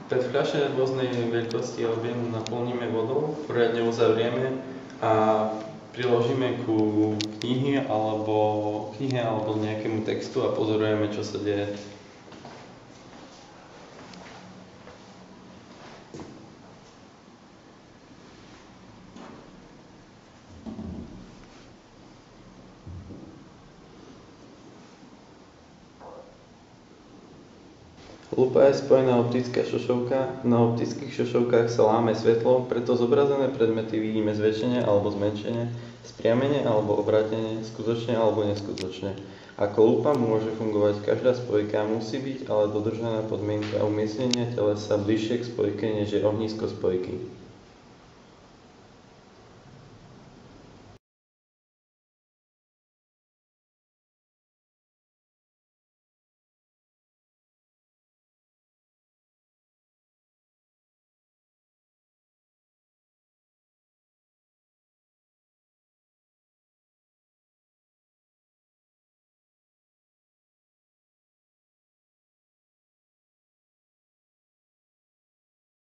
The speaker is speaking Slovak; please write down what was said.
PET fľaše rôznej veľkosti a objemu naplníme vodou, poriadne uzavrieme a priložíme ku knihe alebo nejakému textu a pozorujeme, čo sa deje. Lupa je spojená optická šošovka. Na optických šošovkách sa láme svetlo, preto zobrazené predmety vidíme zväčšene alebo zmenšene, spriamene alebo obrátene, skutočne alebo neskutočne. Ako lupa môže fungovať každá spojka, musí byť ale dodržaná podmienka umiestnenia telesa bližšie k spojke, než je ohnisko spojky.